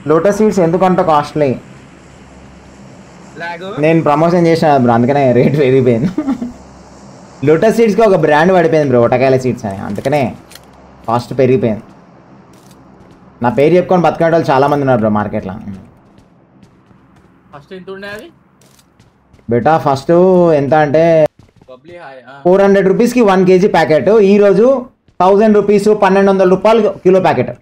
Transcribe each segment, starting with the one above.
Lotus seeds ఎందుకంత costly? నేను promotion చేసిన బ్రో, అందుకనే రేట్ పెరిగిపోయింది. లోటస్ సీడ్స్కి ఒక బ్రాండ్ పడిపోయింది బ్రో, ఒటకాయల సీడ్స్ అని, అందుకనే కాస్ట్ పెరిగిపోయింది. నా పేరు చెప్పుకొని బతికే వాళ్ళు చాలా మంది ఉన్నారు బ్రో మార్కెట్లో. బేటా ఫస్ట్ ఎంత అంటే 400 రూపీస్కి 1 kg ప్యాకెట్. ఈరోజు 1000 రూపీస్, 1200 రూపాయలు కిలో ప్యాకెట్.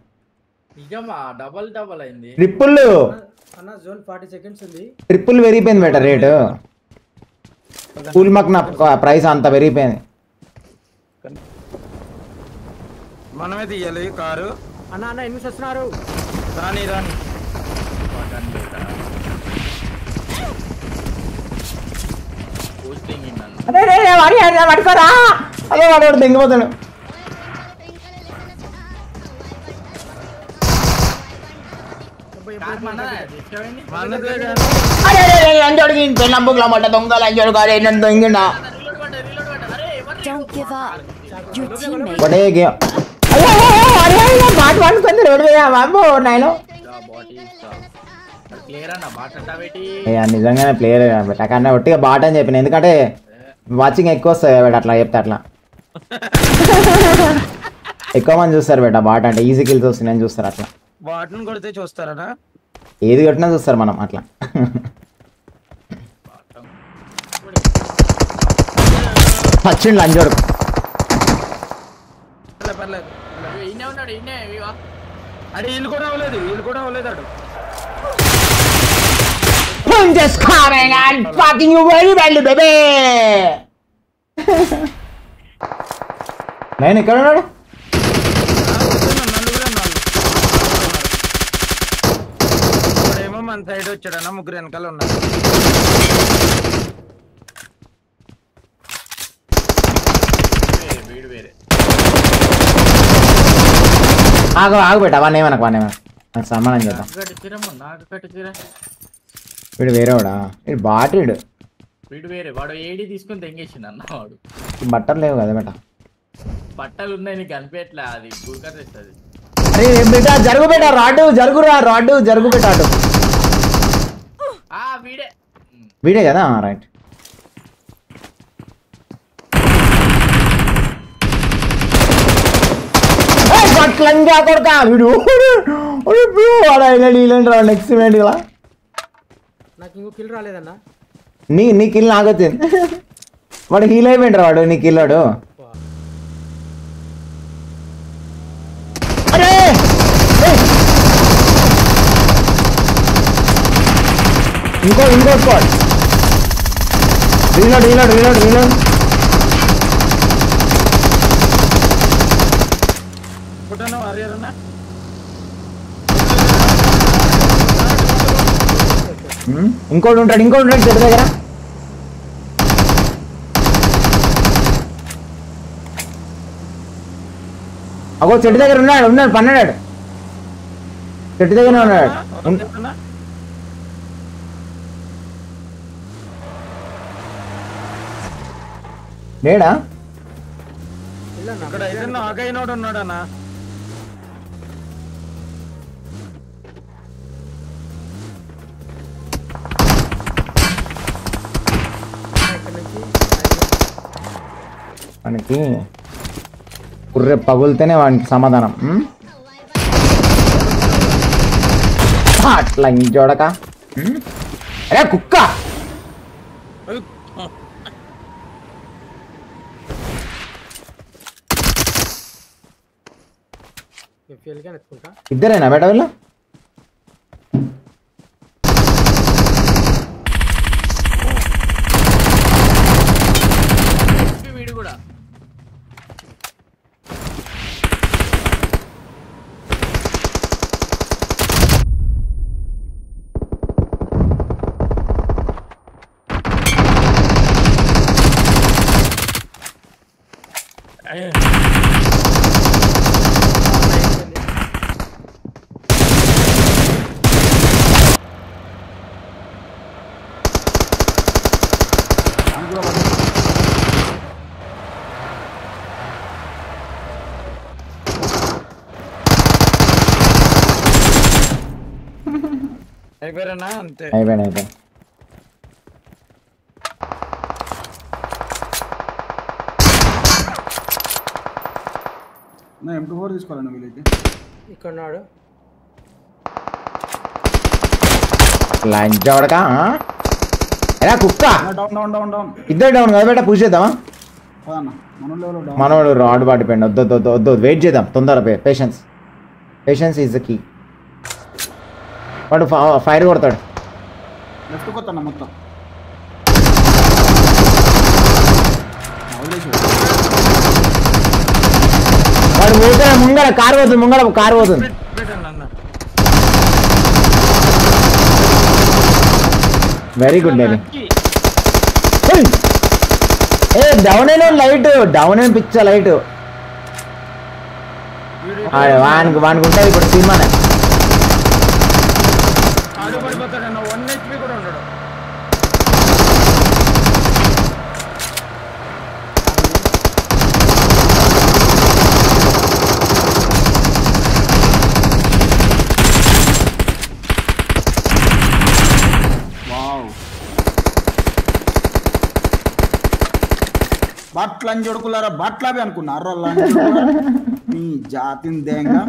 ట్రిపుల్ పెరిగిపోయింది బేటా రేటు. కూల్ మక్ నా ప్రైస్ అంత పెరిగిపోయింది. మనమే తీయాలి కారు. అన్న అన్న ఎన్ని వస్తున్నారు? రాని రాని పట్టుకోరా. అదే వాడు దింగిపోతాడు. నిజంగానే ప్లేయర్ కన్నా ఒట్టిగా బాట అని చెప్పిన, ఎందుకంటే వాచింగ్ ఎక్కువ వస్తుంది బట్ అట్లా చెప్తే అట్లా ఎక్కువ మంది చూస్తారు బేట బాట అంటే ఈజీ కిల్స్ వస్తున్నాయని చూస్తారు. అట్లా బాటను కొడితే చూస్తారా? ఏది కొట్టినా చూస్తారు మనం అట్లా. వచ్చిండు లంచోడు. అడే వీళ్ళు కూడా అవ్వలేదు, వీళ్ళు కూడా అవ్వలేదు. అటు I'm just coming and fucking you very badly, baby. నేను ఎక్కడ ఉన్నాడు? ఇప్పుడేమో మన సైడ్ వచ్చాడన్న, ముగ్గురు వెనకాల ఉన్నారు. ఆగు బేట, వానేమనకు నాకు సన్మానం చేద్దాం. వీడు వేరేవాడా? వీడు బాటీడు. వీడు వేరే వాడు ఏడి తీసుకుని తెంగేసిండు అన్న. వాడు బట్టలు లేవు కదా బేట. బట్టలు ఉన్నాయి నీకు కనిపించట్లే, అది కూకర్ తెస్తుంది. అరే బేట జరుగు బేట, రాడు జరుగురా, రాడు జరుగు బేట. అటు వీడే కదా, రైట్. కొడతా వీడు నెక్స్ట్ ఇవెంట్ కదా. నాకు ఇంకో కిల్ రాలేదన్నా. నీ కిల్ నాకు వచ్చింది. వాడు హీల్ అయిపోయింటారు వాడు, నీ కిల్లాడు. అరే ఇంకో స్పాట్. రీలోడ్. ఇంకోటి ఉంటాడు చెట్టు దగ్గర. అగో చెట్టు దగ్గర ఉన్నాడు పన్నాడు. చెట్టు దగ్గర ఉన్నాడు. లేడా? ఇక్కడ అయితే నాకైనాడు ఉన్నాడన్నా. వానికి కుర్రె పగులితేనే వానికి సమాధానం. అట్లా ఇంకోడక. అరే కుక్క, ఇద్దరేనా బేట వీళ్ళు? అయిపోయారన్నా అంతే. అయిపోయింది. నా M24 తీసుకోవాలన్న వీలైతే. ఇక్కడ ఉన్నాడు. లంచ్ అవడక ఎలా కుక్క డౌన్ ఇద్దరు డౌన్ కదా బేట పుష్ చేద్దామా? అన్న మనోళ్ళు డౌన్. మనోడు రాడ్ పడిపోయింది. వద్దు వెయిట్ చేద్దాం. తొందర పేషెన్స్ ఈజ్ ద కీ. వాడు ఫైర్ కొడతాడు. లెఫ్ట్ కొత్తన్న మొత్తం. వాడు పోతాడు. ముంగడ కారు పోతుంది. పెట్టండి అన్న. Very good daddy. ఏ డౌన్ అయిన లైట్ డౌన్ అయిన పిచ్చ లైట్ వానికి ఉంటుంది ఇప్పుడు సినిమానే. ఆడు పడిపోతాడన్న. 1 HP కూడా ఉన్నాడు. బట్టలని చూడుకున్నారా? బట్టలవి అనుకున్నారా? మీ జాతిని దేంగా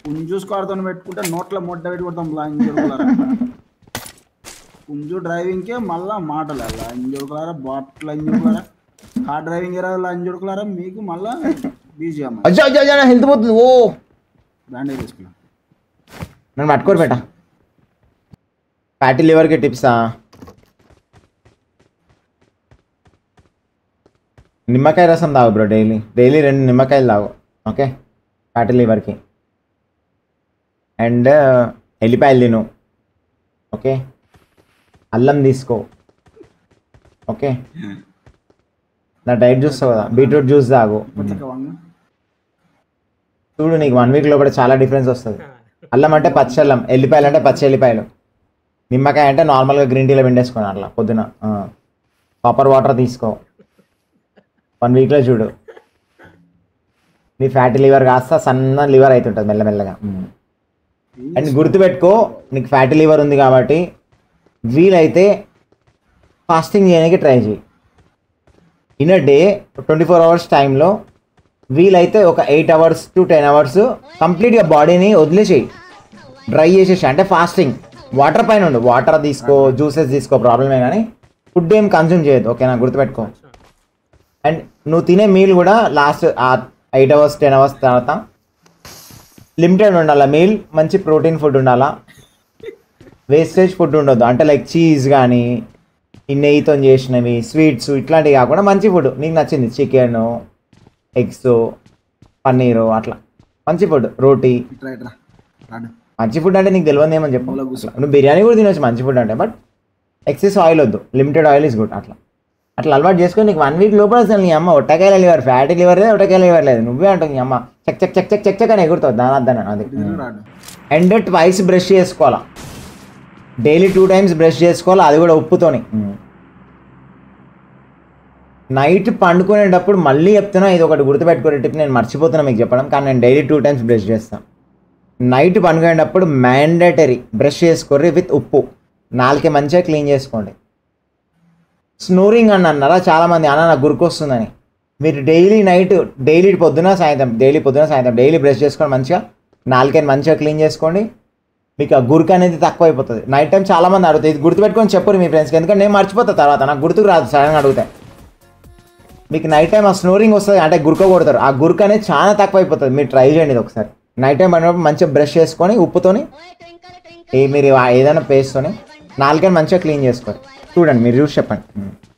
పుంజూసుకోవడంతో పెట్టుకుంటే నోట్ల మొట్ట పెట్టి కొడతాం. లంచ్ చూడుకున్నారా? పుంజు డ్రైవింగ్కే మళ్ళా మాటలు లంచ్ చూడుకున్నారా? బట్టలు చూడుకున్నారా? కార్ డ్రైవింగ్ era లంచ్ చూడుకున్నారా? మీకు మళ్ళా బీజిఎం హెల్త్ పోతుంది. ఓ బ్యాండేజ్ తీసుకున్నా. నన్ను పట్టుకోరు బేట. ఫ్యాటీ లివర్కి టిప్సా? నిమ్మకాయ రసం తాగు బ్రో. డైలీ 2 నిమ్మకాయలు తాగు. ఓకే ఫ్యాటీ లివర్కి. అండ్ ఎల్లిపాయలు తిను. ఓకే అల్లం తీసుకో. ఓకే నా డైట్ చూస్తావు కదా, బీట్రూట్ జ్యూస్ తాగు. చూడు నీకు 1 week లోపల చాలా డిఫరెన్స్ వస్తుంది. అల్లం అంటే పచ్చి అల్లం, ఎల్లిపాయలు అంటే పచ్చి ఎల్లిపాయలు, నిమ్మకాయ అంటే నార్మల్గా గ్రీన్ టీలో పిండేసుకోండి అట్లా పొద్దున. కాపర్ వాటర్ తీసుకో. 1 weekలో చూడు నీ ఫ్యాటీ లివర్ కాస్త సన్న లివర్ అవుతుంటుంది మెల్లమెల్లగా. అండ్ గుర్తుపెట్టుకో, నీకు ఫ్యాటీ లివర్ ఉంది కాబట్టి వీలైతే ఫాస్టింగ్ చేయడానికి ట్రై చేయి. ఇన్ అ డే 24 hours టైంలో వీలైతే ఒక 8 hours to 10 hours కంప్లీట్గా బాడీని వదిలేసేయి, డ్రై చేసేసి. అంటే ఫాస్టింగ్, వాటర్ పైన ఉండు. వాటర్ తీసుకో, జ్యూసెస్ తీసుకో, ప్రాబ్లమే, కానీ ఫుడ్ ఏం కన్జ్యూమ్ చేయొద్దు. ఓకేనా, గుర్తుపెట్టుకో. అండ్ నువ్వు తినే మీల్ కూడా లాస్ట్ 8 hours 10 hours తర్వాత లిమిటెడ్ ఉండాలా మీల్. మంచి ప్రోటీన్ ఫుడ్ ఉండాలా, వేస్టేజ్ ఫుడ్ ఉండొద్దు. అంటే లైక్ చీజ్ కానీ ఈ నెయ్యితో చేసినవి, స్వీట్స్ ఇట్లాంటివి కాకుండా మంచి ఫుడ్ నీకు నచ్చింది. చికెన్, ఎగ్స్, పన్నీరు, అట్లా మంచి ఫుడ్. రోటీ, మంచి ఫుడ్ అంటే నీకు తెలియదు ఏమని చెప్పు. నువ్వు బిర్యానీ కూడా తినవచ్చు మంచి ఫుడ్ అంటే, బట్ ఎక్సెస్ ఆయిల్ వద్దు. Limited oil is good. అట్లా అలవాటు చేసుకొని నీకు 1 week లోపల అసలు నీ అమ్మ ఒట్టకాయల లివర్, ఫ్యాటీ లివర్ లేదు, ఒట్టకాయల లివర్ లేదు. నువ్వే అంటావు నీ అమ్మ check check check check check check అని ఎగురుతావు దాని అది. అండ్ ట్వైస్ బ్రష్ చేసుకోవాలా డైలీ, 2 times బ్రష్ చేసుకోవాలి, అది కూడా ఉప్పుతోని. నైట్ పండుకునేటప్పుడు మళ్ళీ చెప్తున్నా, ఇది ఒకటి గుర్తుపెట్టుకునే టిప్, నేను మర్చిపోతున్నా మీకు చెప్పడం, కానీ నేను డైలీ 2 times బ్రష్ చేస్తాను. నైట్ పండుకునేటప్పుడు మ్యాండేటరీ బ్రష్ చేసుకోర్రి విత్ ఉప్పు. నాలుకే మంచిగా క్లీన్ చేసుకోండి. స్నోరింగ్ అని అన్నారా చాలామంది, అన్న నాకు గుర్కొస్తుందని. మీరు డైలీ పొద్దున సాయంత్రం డైలీ బ్రష్ చేసుకొని మంచిగా నాలుకని మంచిగా క్లీన్ చేసుకోండి. మీకు ఆ గురుకు అనేది తక్కువ అయిపోతుంది. నైట్ టైం చాలామంది అడుగుతాయి, ఇది గుర్తుపెట్టుకొని చెప్పరు మీ ఫ్రెండ్స్కి, ఎందుకంటే నేను మర్చిపోతా తర్వాత, నాకు గుర్తుకు రాదు సడన్గా అడుగుతాయి. మీకు నైట్ టైం ఆ స్నోరింగ్ వస్తుంది, అంటే గురుక కొడతారు. ఆ గురుకు అనేది చాలా తక్కువ అయిపోతుంది. మీరు ట్రై చేయండి ఇది ఒకసారి. నైట్ టైం పడినప్పుడు మంచిగా బ్రష్ చేసుకొని ఉప్పుతోని, మీరు ఏదైనా పేస్ట్తోని నాలుకని మంచిగా క్లీన్ చేసుకోండి. చూడండి, మీరు చూసి చెప్పండి,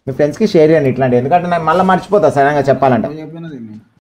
మీ ఫ్రెండ్స్కి షేర్ చేయండి ఇట్లాంటివి, ఎందుకంటే నేను మళ్ళీ మర్చిపోతా సడన్గా చెప్పాలంటే.